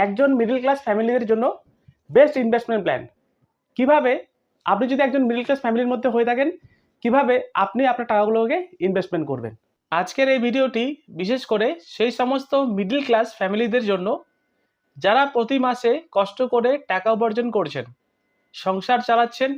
একজন middle class ফ্যামিলিদের জন্য best investment plan. কিভাবে আপনি যদি একজন মিডল ক্লাস ফ্যামিলির মধ্যে হয়ে থাকেন, কিভাবে আপনি আপনার টাকাগুলোকে ইনভেস্টমেন্ট করবেন। আজকের এই ভিডিওটি বিশেষ করে সেই সমস্ত মিডল ক্লাস ফ্যামিলিদের জন্য যারা প্রতি মাসে কষ্ট করে টাকা উপার্জন করছেন, সংসার চালাচ্ছেন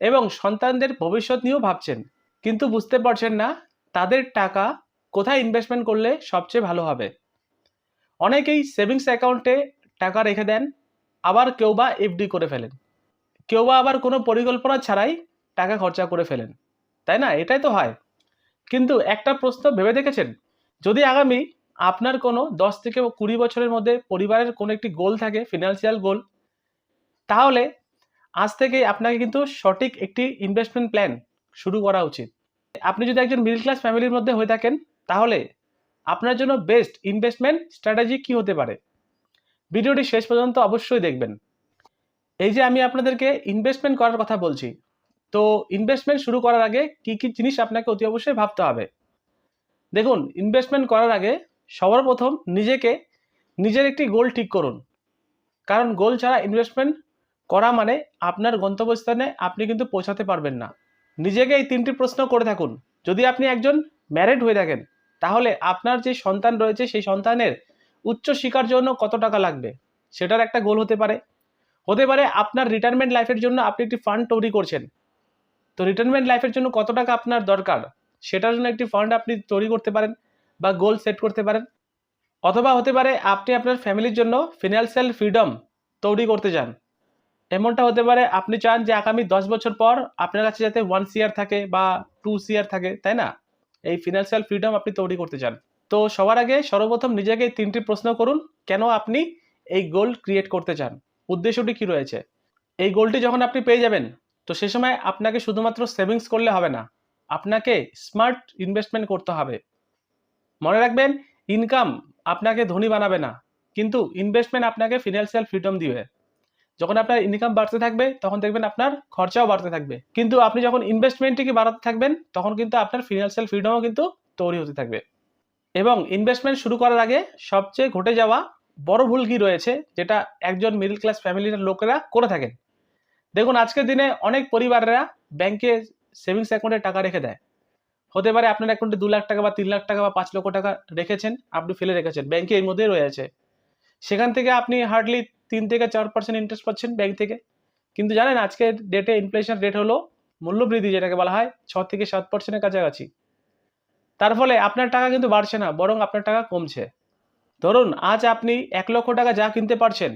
এবং সন্তানদের ভবিষ্যৎ নিয়েও ভাবছেন, কিন্তু বুঝতে পারছেন না তাদের টাকা কোথায় ইনভেস্টমেন্ট করলে সবচেয়ে ভালো হবে। অনেকেই সেভিংস অ্যাকাউন্টে টাকা রেখে দেন, আবার কেউ বা এফডি করে ফেলেন, কেউ বা আবার কোনো পরিকল্পনা ছাড়াই টাকা খরচা করে ফেলেন, তাই না? এটাই তো হয়। কিন্তু একটা প্রশ্ন ভেবে দেখেছেন, যদি আগামী আপনার কোনো 10 থেকে 20 বছরের মধ্যে পরিবারের কোনো একটি গোল থাকে, ফিনান্সিয়াল গোল, তাহলে আজ থেকেই আপনাকে কিন্তু সঠিক একটি ইনভেস্টমেন্ট প্ল্যান শুরু করা উচিত। আপনি যদি একজন মিডল ক্লাস ফ্যামিলির মধ্যে হয়ে থাকেন, তাহলে আপনার জন্য বেস্ট ইনভেস্টমেন্ট স্ট্র্যাটেজি কি হতে পারে, ভিডিওটি শেষ পর্যন্ত অবশ্যই দেখবেন। এই যে আমি আপনাদেরকে ইনভেস্টমেন্ট করার কথা বলছি, তো ইনভেস্টমেন্ট শুরু করার আগে কি কি জিনিস আপনাকে অতি অবশ্যই ভাবতে হবে। দেখুন, ইনভেস্টমেন্ট করার আগে সবার প্রথম নিজের একটি গোল ঠিক করুন। কারণ গোল ছাড়া ইনভেস্টমেন্ট করা মানে আপনার গন্তব্যস্থানে আপনি কিন্তু পৌঁছাতে পারবেন না। নিজেকে এই 3টি প্রশ্ন করে থাকুন। যদি আপনি একজন ম্যারিড হয়ে থাকেন, তাহলে আপনার যে সন্তান রয়েছে সেই সন্তানের উচ্চ শিক্ষার জন্য কত টাকা লাগবে সেটার একটা গোল হতে পারে। আপনার রিটায়ারমেন্ট লাইফের জন্য আপনি একটি ফান্ড তৈরি করছেন, তো রিটায়ারমেন্ট লাইফের জন্য কত টাকা আপনার দরকার সেটার জন্য একটি ফান্ড আপনি তৈরি করতে পারেন বা গোল সেট করতে পারেন। অথবা হতে পারে আপনি আপনার ফ্যামিলির জন্য ফিনান্সিয়াল ফ্রিডম তৈরি করতে চান। এমনটা হতে পারে আপনি চান যে আগামী 10 বছর পর আপনার কাছে যাতে 1 সিআর থাকে বা 2 সিআর থাকে, তাই না? এই ফিনান্সিয়াল ফ্রিডম আপনি তৈরি করতে চান। তো সবার আগে সর্বপ্রথম নিজেকে 3টি প্রশ্ন করুন, কেন আপনি এই গোল ক্রিয়েট করতে চান, উদ্দেশ্যটি কি রয়েছে। এই গোলটি যখন আপনি পেয়ে যাবেন, তো সে সময় আপনাকে শুধুমাত্র সেভিংস করলে হবে না, আপনাকে স্মার্ট ইনভেস্টমেন্ট করতে হবে। মনে রাখবেন, ইনকাম আপনাকে ধনী বানাবে না, কিন্তু ইনভেস্টমেন্ট আপনাকে ফিনান্সিয়াল ফ্রিডম দিবে। যখন আপনার ইনকাম বাড়তে থাকবে, তখন দেখবেন আপনার খরচাও বাড়তে থাকবে, কিন্তু আপনি যখন ইনভেস্টমেন্টটিকে বাড়াতে থাকবেন, তখন কিন্তু আপনার ফিনান্সিয়াল ফ্রিডমও কিন্তু তৈরি হতে থাকবে। এবং ইনভেস্টমেন্ট শুরু করার আগে সবচেয়ে ঘটে যাওয়া বড় ভুল কি রয়েছে, যেটা একজন মিডল ক্লাস ফ্যামিলির লোকেরা করে থাকেন। দেখুন, আজকের দিনে অনেক পরিবারেরা ব্যাংকে সেভিংস অ্যাকাউন্টে টাকা রেখে দেয়। হতে পারে আপনার অ্যাকাউন্টে 2 লাখ টাকা বা 3 লাখ টাকা বা 5 লক্ষ টাকা রেখেছেন, আপনি ফেলে রেখেছেন, ব্যাংকে এর মধ্যেই রয়েছে। সেখান থেকে আপনি হার্ডলি 3 থেকে 4% ইন্টারেস্ট পাচ্ছেন ব্যাংক থেকে। কিন্তু জানেন, আজকের ডেটে ইনফ্লেশন রেট হলো মূল্যবৃদ্ধি, যেটাকে বলা হয় 6 থেকে 7% এর কাছাকাছি। তার ফলে আপনার টাকা কিন্তু বাড়ছে না, বরং আপনার টাকা কমছে। ধরুন, আজ আপনি 1 লক্ষ টাকা যা কিনতে পারছেন,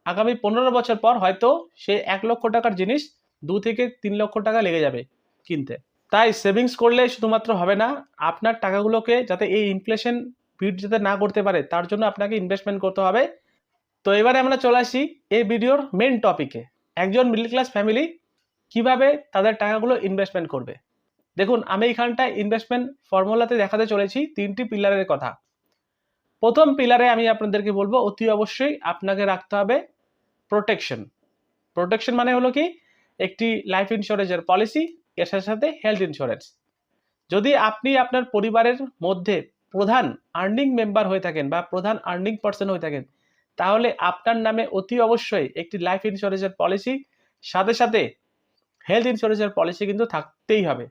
আগামী 15 বছর পর হয়তো সেই 1 লক্ষ টাকার জিনিস 2 থেকে 3 লক্ষ টাকা লেগে যাবে কিনতে। তাই সেভিংস করলে শুধুমাত্র হবে না, আপনার টাকাগুলোকে যাতে এই ইনফ্লেশন বিট যাতে না করতে পারে, তার জন্য আপনাকে ইনভেস্টমেন্ট করতে হবে। তো এবারে আমরা চলে আসি এই ভিডিওর মেন টপিকে, একজন মিডল ক্লাস ফ্যামিলি কিভাবে তাদের টাকাগুলো ইনভেস্টমেন্ট করবে। দেখুন, আমি এখানটায় ইনভেস্টমেন্ট ফর্মুলাতে দেখাতে চলেছি 3টি পিলারের কথা। প্রথম পিলারে আমি আপনাদেরকে বলবো, অতি অবশ্যই আপনাকে রাখতে হবে প্রোটেকশন। প্রোটেকশন মানে হলো কি, একটি লাইফ ইন্স্যুরেন্সের পলিসি, এর সাথে সাথে হেলথ ইন্স্যুরেন্স। যদি আপনি আপনার পরিবারের মধ্যে প্রধান আর্নিং মেম্বার হয়ে থাকেন বা প্রধান আর্নিং পার্সন হয়ে থাকেন, তাহলে আপনার নামে অতি অবশ্যই একটি লাইফ ইন্স্যুরেন্সের পলিসি, সাথে সাথে হেলথ ইন্স্যুরেন্সের পলিসি কিন্তু থাকতেই হবে।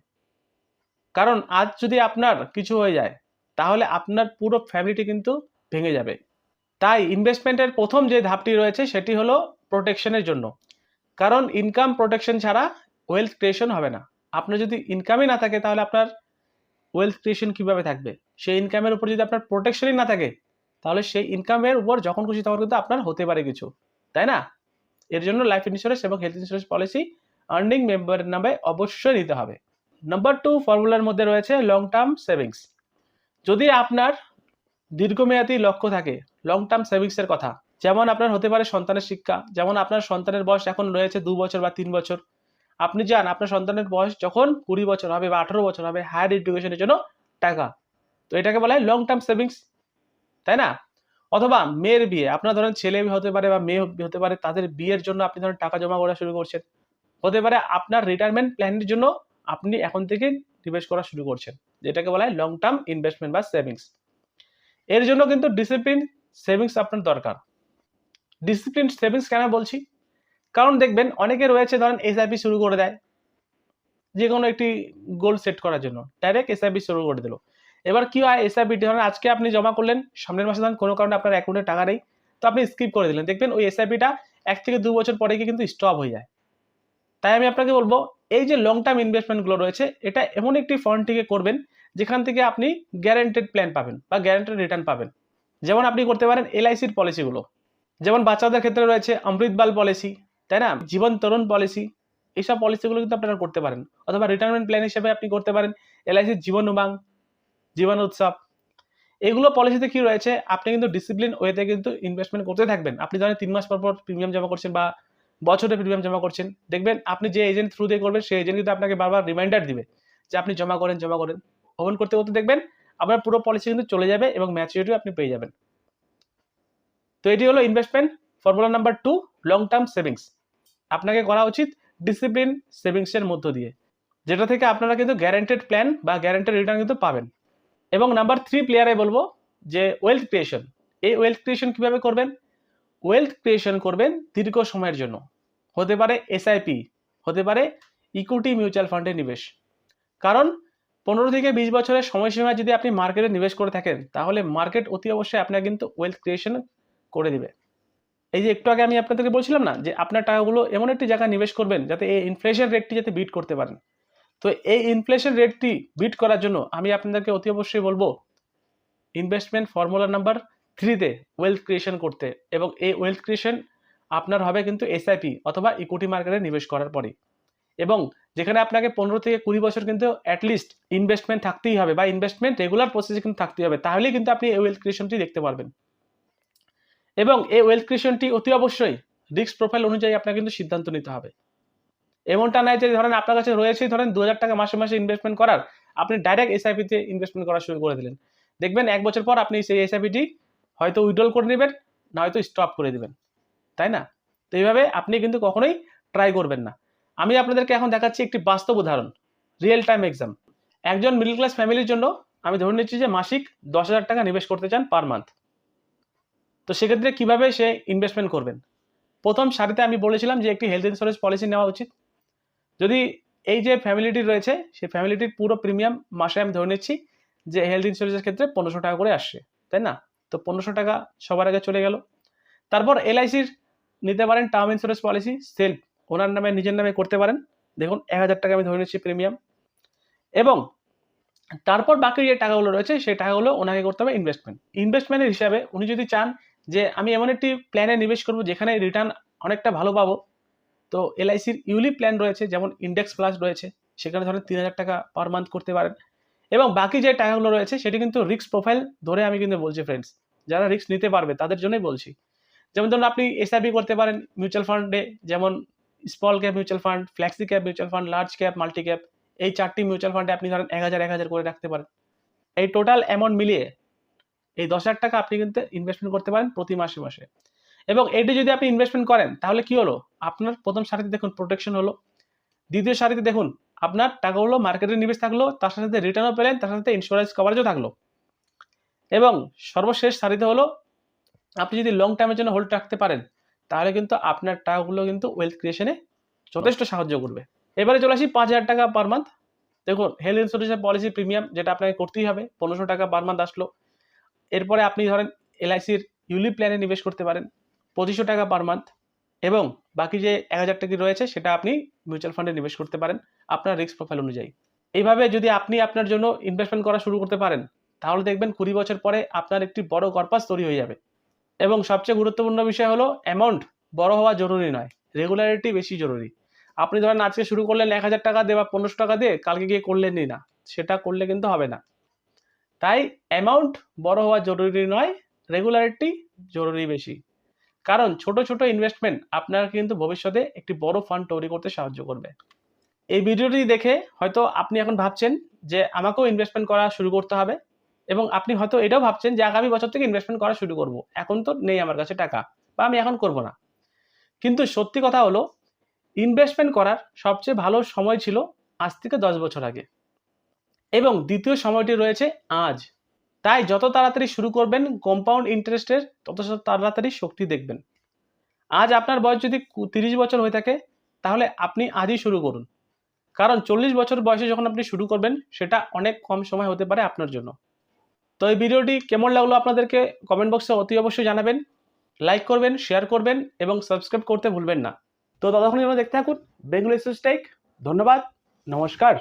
কারণ আজ যদি আপনার কিছু হয়ে যায়, তাহলে আপনার পুরো ফ্যামিলিটি কিন্তু ভেঙে যাবে। তাই ইনভেস্টমেন্টের প্রথম যে ধাপটি রয়েছে সেটি হলো প্রোটেকশনের জন্য। কারণ ইনকাম প্রোটেকশন ছাড়া ওয়েলথ ক্রিয়েশন হবে না। আপনার যদি ইনকামই না থাকে, তাহলে আপনার ওয়েলথ ক্রিয়েশন কিভাবে থাকবে? সেই ইনকামের উপর যদি আপনার প্রোটেকশনই না থাকে, তাহলে সেই ইনকামের উপর যখন খুশি তখন কিন্তু আপনার হতে পারে কিছু, তাই না? এর জন্য লাইফ ইন্স্যুরেন্স এবং হেলথ ইন্স্যুরেন্স পলিসি আর্নিং মেম্বারের নামে অবশ্যই নিতে হবে। নাম্বার 2 ফর্মুলার মধ্যে রয়েছে লং টার্ম সেভিংস। যদি আপনার দীর্ঘমেয়াদী লক্ষ্য থাকে, লং টার্ম সেভিংসের কথা, যেমন আপনার হতে পারে সন্তানের শিক্ষা, যেমন আপনার সন্তানের বয়স এখন রয়েছে 2 বছর বা 3 বছর, আপনি চান আপনার সন্তানের বয়স যখন 20 বছর হবে বা 18 বছর হবে, হায়ার এডুকেশনের জন্য টাকা, তো এটাকে বলা হয় লং টার্ম সেভিংস, তাই না? অথবা মেয়ের বিয়ে, আপনার ধরেন ছেলে হতে পারে বা মেয়ে হতে পারে, তাদের বিয়ের জন্য আপনি ধরেন টাকা জমা করা শুরু করছেন। হতে পারে আপনার রিটায়ারমেন্ট প্ল্যানের জন্য আপনি এখন থেকে নিবেশ করা শুরু করছেন, যেটাকে বলা হয় লং টার্ম ইনভেস্টমেন্ট বা সেভিংস। এর জন্য কিন্তু ডিসিপ্লিন সেভিংস আপনার দরকার। ডিসিপ্লিন সেভিংস কেন বলছি? কারণ দেখবেন অনেকে রয়েছে ধরেন এসআইপি শুরু করে দেয় যে কোনো একটি গোল সেট করার জন্য, ডাইরেক্ট এসআইপি শুরু করে দিল। এবার কি হয়, এসআইপি ধরেন আজকে আপনি জমা করলেন, সামনের মাসে ধরেন কোনো কারণে আপনার অ্যাকাউন্টে টাকা নেই, তো আপনি স্কিপ করে দিলেন, দেখবেন ওই এসআইপিটা 1 থেকে 2 বছর পরে গিয়ে কিন্তু স্টপ হয়ে যায়। তাই আমি আপনাকে বলবো, এই যে লং টার্ম ইনভেস্টমেন্টগুলো রয়েছে, এটা এমন একটি ফান্ড থেকে করবেন যেখান থেকে আপনি গ্যারান্টেড প্ল্যান পাবেন বা গ্যারান্টেড রিটার্ন পাবেন। যেমন আপনি করতে পারেন এলআইসির পলিসিগুলো, যেমন বাচ্চাদের ক্ষেত্রে রয়েছে অমৃত বাল পলিসি, তাই না, জীবন তরুণ পলিসি, এইসব পলিসিগুলো কিন্তু আপনারা করতে পারেন। অথবা রিটায়ারমেন্ট প্ল্যান হিসেবে আপনি করতে পারেন এলআইসির জীবন উমাং, জীবন উৎসব। এগুলো পলিসিতে কি রয়েছে, আপনি কিন্তু ডিসিপ্লিন ওয়েতে কিন্তু ইনভেস্টমেন্ট করতে থাকবেন। আপনি ধরেন 3 মাস পর পর প্রিমিয়াম জমা করছেন বা বছরে প্রিমিয়াম জমা করছেন, দেখবেন আপনি যে এজেন্ট থ্রু দিয়ে করবেন সেই এজেন্ট কিন্তু আপনাকে বারবার রিমাইন্ডার দিবে যে আপনি জমা করেন। ওপেন করতে করতে দেখবেন আপনার পুরো পলিসি কিন্তু চলে যাবে এবং ম্যাচুরিটিও আপনি পেয়ে যাবেন। তো এটি হলো investment formula number 2, long term savings. আপনাকে করা উচিত ডিসিপ্লিন সেভিংসের মধ্য দিয়ে, যেটা থেকে আপনারা কিন্তু গ্যারান্টেড প্ল্যান বা গ্যারান্টেড রিটার্ন কিন্তু পাবেন। এবং নাম্বার 3 প্লেয়ারে বলবো যে ওয়েলথ ক্রিয়েশন। এই ওয়েলথ ক্রিয়েশন কিভাবে করবেন? ওয়েলথ ক্রিয়েশন করবেন দীর্ঘ সময়ের জন্য, হতে পারে এসআইপি, হতে পারে ইকুইটি মিউচুয়াল ফান্ডে নিবেশ। কারণ 15 থেকে 20 বছরের সময়সীমা যদি আপনি মার্কেটে নিবেশ করে থাকেন, তাহলে মার্কেট অতি অবশ্যই আপনার কিন্তু ওয়েলথ ক্রিয়েশন করে দিবে। এই যে একটু আগে আমি আপনাদেরকে বলছিলাম না যে আপনার টাকাগুলো এমন একটি জায়গায় নিবেশ করবেন যাতে এই ইনফ্লেশন রেটটি যাতে বিট করতে পারেন। তো এই ইনফ্লেশন রেটটি বিট করার জন্য আমি আপনাদেরকে অতি অবশ্যই বলবো ইনভেস্টমেন্ট ফর্মুলা নাম্বার 3-তে ওয়েলথ ক্রিয়েশন করতে। এবং এই ওয়েলথ ক্রিয়েশন আপনার হবে কিন্তু এসআইপি অথবা ইকুইটি মার্কেটে নিবেশ করার পরে। এবং যেখানে আপনাকে 15 থেকে 20 বছর কিন্তু অ্যাটলিস্ট ইনভেস্টমেন্ট থাকতেই হবে বা ইনভেস্টমেন্ট রেগুলার প্রসেসে কিন্তু থাকতেই হবে, তাহলেই কিন্তু আপনি এই ওয়েলথ ক্রিয়েশনটি দেখতে পারবেন। এবং এই ওয়েলথ ক্রিয়েশনটি অতি অবশ্যই রিস্ক প্রোফাইল অনুযায়ী আপনাকে কিন্তু সিদ্ধান্ত নিতে হবে। এমনটা নয় যে ধরেন আপনার কাছে রয়েছে ধরেন 2000 টাকা মাসে মাসে ইনভেস্টমেন্ট করার, আপনি ডাইরেক্ট এসআইপিতে ইনভেস্টমেন্ট করা শুরু করে দিলেন, দেখবেন 1 বছর পর আপনি সেই এসআইপিটি হয়তো উইথড্রল করে নেবেন, না হয়তো স্টপ করে দিবেন, তাই না? তো এইভাবে আপনি কিন্তু কখনোই ট্রাই করবেন না। আমি আপনাদেরকে এখন দেখাচ্ছি একটি বাস্তব উদাহরণ, রিয়েল টাইম এক্সাম। একজন মিডল ক্লাস ফ্যামিলির জন্য আমি ধরে নিচ্ছি যে মাসিক 10,000 টাকা নিবেশ করতে চান পার মান্থ। তো সেক্ষেত্রে কিভাবে সে ইনভেস্টমেন্ট করবেন? প্রথম সারিতে আমি বলেছিলাম যে একটি হেলথ ইন্স্যুরেন্স পলিসি নেওয়া উচিত। যদি এই যে ফ্যামিলিটি রয়েছে সেই ফ্যামিলিটির পুরো প্রিমিয়াম মাসে আমি ধরে নিচ্ছি যে হেলথ ইন্স্যুরেন্সের ক্ষেত্রে 1500 টাকা করে আসছে, তাই না? তো 1500 টাকা সবার আগে চলে গেল। তারপর এলআইসির নিতে পারেন টার্ম ইন্স্যুরেন্স পলিসি, সেলফ ওনার নামে নিজের নামে করতে পারেন। দেখুন 1000 টাকা আমি ধরে নিচ্ছি প্রিমিয়াম। এবং তারপর বাকি যে টাকাগুলো রয়েছে সেই টাকাগুলো ওনাকে করতে হবে ইনভেস্টমেন্ট। ইনভেস্টমেন্টের হিসাবে উনি যদি চান যে আমি এমন একটি প্ল্যানে নিবেশ করব যেখানে রিটার্ন অনেকটা ভালো পাবো, তো এলআইসির ইউলিপ প্ল্যান রয়েছে, যেমন ইন্ডেক্স প্লাস রয়েছে, সেখানে ধরেন 3000 টাকা পার মান্থ করতে পারেন। এবং বাকি যে টাকাগুলো রয়েছে সেটি কিন্তু রিস্ক প্রোফাইল ধরে আমি কিন্তু বলছি ফ্রেন্ডস, যারা রিস্ক নিতে পারবে তাদের জন্যই বলছি। যেমন ধরুন আপনি এসআইপি করতে পারেন মিউচুয়াল ফান্ডে, যেমন small cap mutual fund, flexi cap mutual fund, large cap, multi cap. এই 4টি মিউচুয়াল ফান্ডে আপনি ধরেন 1000 করে রাখতে পারেন। এই টোটাল অ্যামাউন্ট মিলিয়ে এই 10,000 টাকা আপনি কিন্তু ইনভেস্টমেন্ট করতে পারেন প্রতি মাসে মাসে। এবং এটি যদি আপনি ইনভেস্টমেন্ট করেন তাহলে কি হলো, আপনার প্রথম সারিতে দেখুন প্রোটেকশন হলো, দ্বিতীয় সারিতে দেখুন আপনার টাকাগুলো মার্কেটে নিবেশ থাকলো, তার সাথে রিটার্নও পেলেন, তার সাথে ইন্স্যুরেন্স কভারেজও থাকলো। এবং সর্বশেষ সারিতে হলো আপনি যদি লং টাইমের জন্য হোল্ড রাখতে পারেন তাহলে কিন্তু আপনার টাকাগুলো কিন্তু ওয়েলথ ক্রিয়েশনে যথেষ্ট সাহায্য করবে। এবারে চলে আসি 5,000 টাকা পার মান্থ। দেখুন হেলথ ইন্স্যুরেন্সের পলিসি প্রিমিয়াম যেটা আপনাকে করতেই হবে, 1500 টাকা পার মান্থ আসলো। এরপরে আপনি ধরেন এলআইসির ইউলিপ প্ল্যানে নিবেশ করতে পারেন 2500 টাকা পার মান্থ। এবং বাকি যে 1000 টাকা রয়েছে সেটা আপনি মিউচুয়াল ফান্ডে নিবেশ করতে পারেন আপনার রিস্ক প্রোফাইল অনুযায়ী। এইভাবে যদি আপনি আপনার জন্য ইনভেস্টমেন্ট করা শুরু করতে পারেন তাহলে দেখবেন 20 বছর পরে আপনার একটি বড় কর্পাস তৈরি হয়ে যাবে। এবং সবচেয়ে গুরুত্বপূর্ণ বিষয় হলো অ্যামাউন্ট বড় হওয়া জরুরি নয়, রেগুলারিটি বেশি জরুরি। আপনি ধরেন আজকে শুরু করলেন 1000 টাকা দিয়ে বা 1500 টাকা দিয়ে, কালকে গিয়ে করলেনই না, সেটা করলে কিন্তু হবে না। তাই অ্যামাউন্ট বড় হওয়া জরুরি নয়, রেগুলারিটি জরুরি বেশি। কারণ ছোট ছোট ইনভেস্টমেন্ট আপনার কিন্তু ভবিষ্যতে একটি বড় ফান্ড তৈরি করতে সাহায্য করবে। এই ভিডিওটি দেখে হয়তো আপনি এখন ভাবছেন যে আমাকেও ইনভেস্টমেন্ট করা শুরু করতে হবে, এবং আপনি হয়তো এটাও ভাবছেন যে আগামী বছর থেকে ইনভেস্টমেন্ট করা শুরু করব, এখন তো নেই আমার কাছে টাকা বা আমি এখন করব না। কিন্তু সত্যি কথা হলো ইনভেস্টমেন্ট করার সবচেয়ে ভালো সময় ছিল আজ থেকে 10 বছর আগে, এবং দ্বিতীয় সময়টি রয়েছে আজ। তাই যত তাড়াতাড়ি শুরু করবেন কম্পাউন্ড ইন্টারেস্টের তত তাড়াতাড়ি শক্তি দেখবেন। আজ আপনার বয়স যদি 30 বছর হয়ে থাকে তাহলে আপনি আজই শুরু করুন, কারণ 40 বছর বয়সে যখন আপনি শুরু করবেন সেটা অনেক কম সময় হতে পারে আপনার জন্য। তো এই ভিডিওটি কেমন লাগলো আপনাদেরকে কমেন্ট বক্সে অতি অবশ্যই জানাবেন, লাইক করবেন, শেয়ার করবেন এবং সাবস্ক্রাইব করতে ভুলবেন না। তো ততক্ষণ যেন দেখতে থাকুন বেঙ্গলি টেক। ধন্যবাদ, নমস্কার।